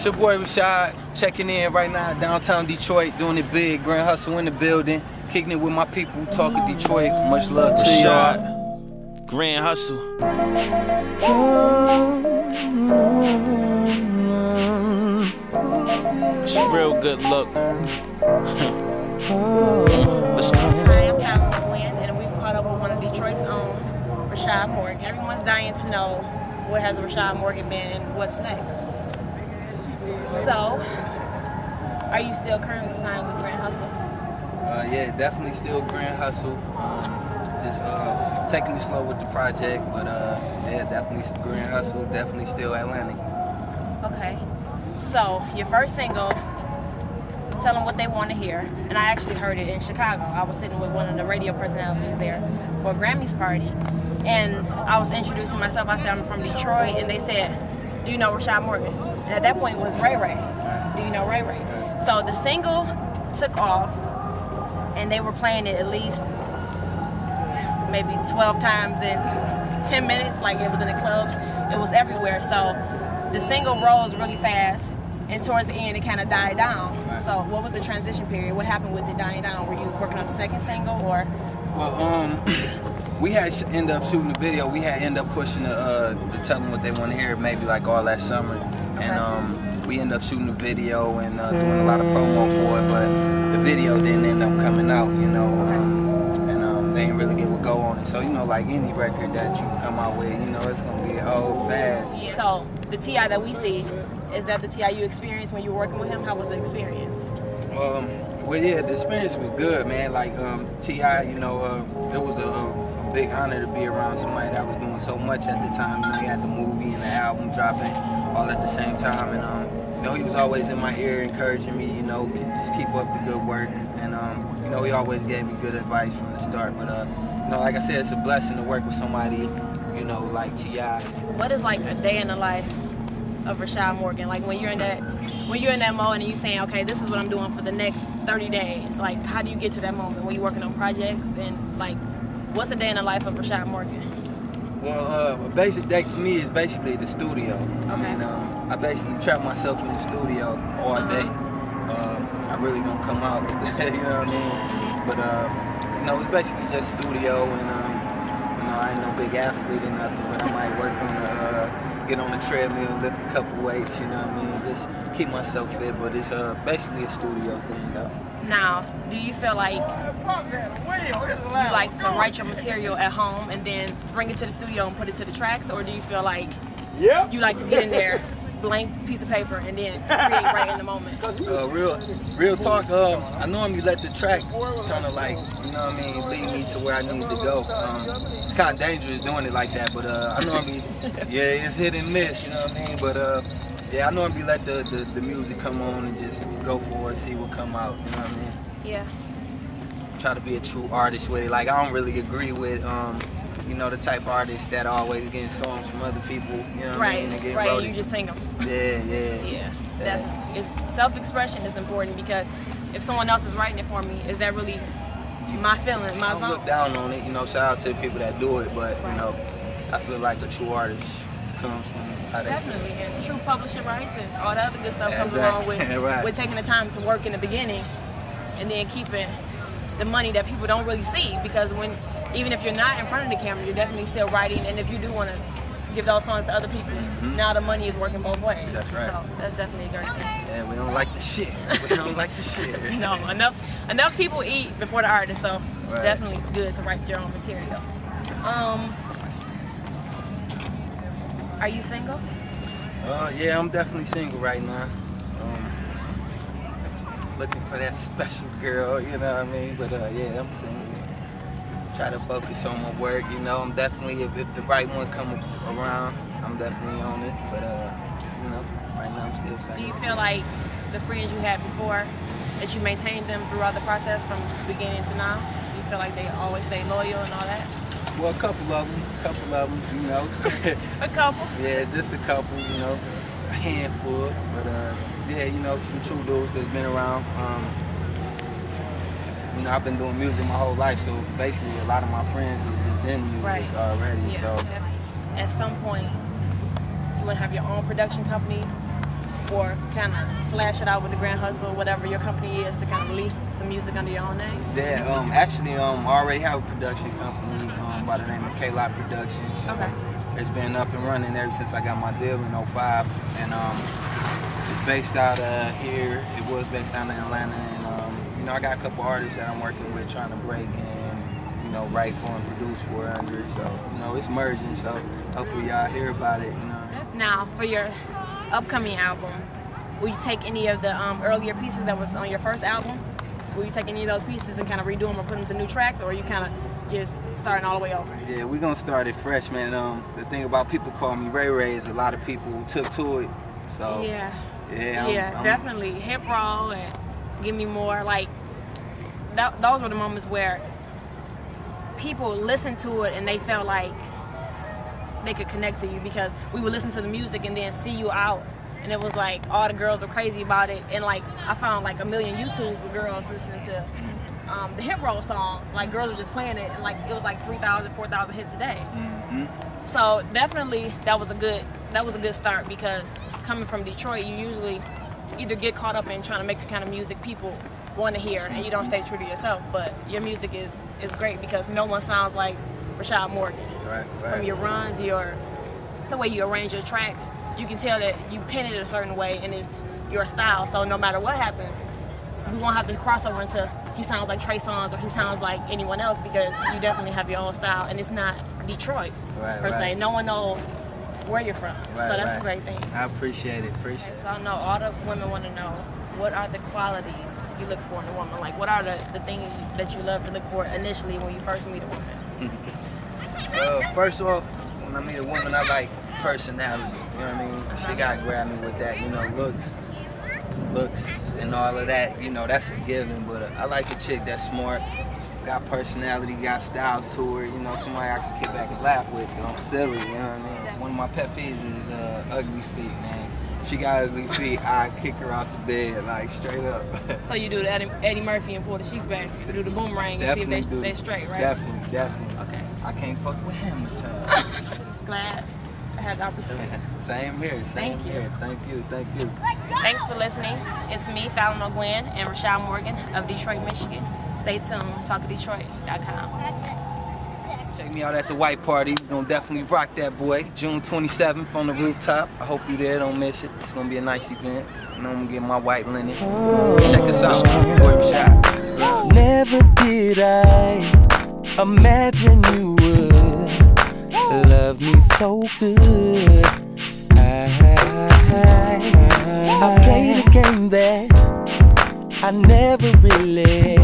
It's your boy Rashad, checking in right now, downtown Detroit, doing it big. Grand Hustle in the building, kicking it with my people, talking Detroit. Much love to y'all. Grand Hustle. It's a real good look. Let's go. Hi, I'm Pamela Gwen, and we've caught up with one of Detroit's own, Rashad Morgan. Everyone's dying to know where has Rashad Morgan been and what's next. So, are you still currently signed with Grand Hustle? Yeah, definitely still Grand Hustle. Just taking it slow with the project, but yeah, definitely Grand Hustle, definitely still Atlantic. Okay. So, your first single, tell them what they want to hear. And I actually heard it in Chicago. I was sitting with one of the radio personalities there for a Grammys party. And I was introducing myself. I said, I'm from Detroit. And they said, do you know Rashad Morgan? And at that point it was Ray Ray. Do you know Ray Ray? So the single took off. And they were playing it at least maybe 12 times in 10 minutes. Like it was in the clubs. It was everywhere. So the single rose really fast. And towards the end, it kind of died down. So what was the transition period? What happened with it dying down? Were you working on the second single, or? Well, we had end up shooting the video. We had end up pushing the tell them what they want to hear, maybe like all that summer. Okay. And we ended up shooting the video and doing a lot of promo for it. But the video didn't end up coming out, you know. Okay. And they didn't really get what go on it. So you know, like any record that you come out with, you know, it's gonna get old fast. Yeah. So the T.I. that we see. Is that the T.I. you experienced when you were working with him? How was the experience? Well, yeah, the experience was good, man. Like T.I., you know, it was a big honor to be around somebody that was doing so much at the time. You know, he had the movie and the album dropping all at the same time, and you know, he was always in my ear, encouraging me. You know, just keep up the good work, and you know, he always gave me good advice from the start. But you know, like I said, it's a blessing to work with somebody, you know, like T.I. What is like a day in the life of Rashad Morgan? Like when you're in that mode and you're saying, okay, this is what I'm doing for the next 30 days. Like, how do you get to that moment when you're working on projects? And like, what's a day in the life of Rashad Morgan? Well, a basic day for me is basically the studio. Okay. I mean, I basically trap myself in the studio all day. I really don't come out, you know what I mean? But you know, it's basically just studio, and you know, I ain't no big athlete or nothing, but I might work on get on the treadmill, lift a couple weights, you know what I mean? Just keep myself fit, but it's basically a studio thing, though. Now, do you feel like you like to write your material at home and then bring it to the studio and put it to the tracks, or do you feel like you like to get in there, blank piece of paper, and then create right in the moment? Real talk, I normally let the track kind of like, you know what I mean, lead me to where I need to go. It's kind of dangerous doing it like that, but I normally, yeah, it's hit and miss, you know what I mean? But yeah, I normally let the music come on and just go for it, see what come out, you know what I mean? Yeah. Try to be a true artist with it. Like, I don't really agree with, you know, the type of artists that are always getting songs from other people, you know what I mean? And right, voted. You just sing them. Yeah. Self-expression is important, because if someone else is writing it for me, is that really my feeling, my zone? I look down on it, you know, shout out to the people that do it, but, you know, I feel like a true artist comes from how they Definitely, and true publishing rights and all the other good stuff comes along with, with taking the time to work in the beginning and then keeping the money that people don't really see, because even if you're not in front of the camera, you're definitely still writing, and if you do want to give those songs to other people, now the money is working both ways. That's right. So that's definitely a great thing. Yeah, we don't like the shit. We don't like the shit. No, enough people eat before the artist, so definitely good to write your own material. Are you single? Yeah, I'm definitely single right now. Looking for that special girl, you know what I mean? But yeah, I'm single. Try to focus on my work, you know. I'm definitely, if the right one come around, I'm definitely on it. But you know, right now I'm still single. Do you feel like the friends you had before, that you maintained them throughout the process from beginning to now? Do you feel like they always stay loyal and all that? Well, a couple of them, you know. A couple? Yeah, just a couple, you know, a handful. But yeah, you know, some true dudes that's been around. You know, I've been doing music my whole life, so basically a lot of my friends is just in music already. Yeah, so at some point, you want to have your own production company, or kind of slash it out with the Grand Hustle, whatever your company is, to kind of release some music under your own name? Yeah, actually, I already have a production company by the name of K-Lot Productions. Okay. It's been up and running ever since I got my deal in '05, and it's based out here. It was based out in Atlanta, and you know, I got a couple artists that I'm working with, trying to break and, you know, write for and produce for under it. So, you know, it's merging. So hopefully y'all hear about it. You know. Now, for your upcoming album, will you take any of the earlier pieces that was on your first album? Will you take any of those pieces and kind of redo them or put them to new tracks, or are you kind of just starting all the way over? Yeah, we're gonna start it fresh, man. The thing about people calling me Ray Ray is a lot of people took to it. So yeah, definitely hip roll and give me more. Like those were the moments where people listened to it and they felt like they could connect to you, because we would listen to the music and then see you out, and it was like all the girls were crazy about it, and like I found like a million YouTube girls listening to the hip roll song. Like girls were just playing it, and like it was like 3,000, 4,000 hits a day. So definitely that was a good start, because coming from Detroit, you usually either get caught up in trying to make the kind of music people want to hear, and you don't stay true to yourself. But your music is great, because no one sounds like Rashad Morgan. Right. From your runs, the way you arrange your tracks, you can tell that you pen it a certain way and it's your style. So no matter what happens, we won't have to cross over into he sounds like Trey Songz or he sounds like anyone else, because you definitely have your own style, and it's not Detroit per se. No one knows where you're from. So that's a great thing. I appreciate it. So I know all the women want to know, what are the qualities you look for in a woman? Like, what are the things that you love to look for initially when you first meet a woman? First off, when I meet a woman, I like personality. You know what I mean? She gotta grab me with that, you know, looks and all of that. You know, that's a given. But I like a chick that's smart, got personality, got style to her. You know, somebody I can kick back and laugh with. I'm silly. You know what I mean? One of my pet peeves is ugly feet, man. If she got ugly feet, I kick her out the bed, like straight up. So you do the Eddie Murphy and pull the sheets back, do the boomerang and see if they're straight, right? Definitely. Okay. I can't fuck with him at times. Glad I had the opportunity. Same here. Thank you. Thanks for listening. It's me, Fallon O'Gwen, and Rashad Morgan of Detroit, Michigan. Stay tuned. TalkADetroit.com. Check me out at the White Party. We're gonna definitely rock that boy. June 27th on the rooftop. I hope you're there. Don't miss it. It's gonna be a nice event. You know, I'm gonna get my white linen. Check us out. Boy Rashad. Never did I imagine you would love me so good. I played a game that I never really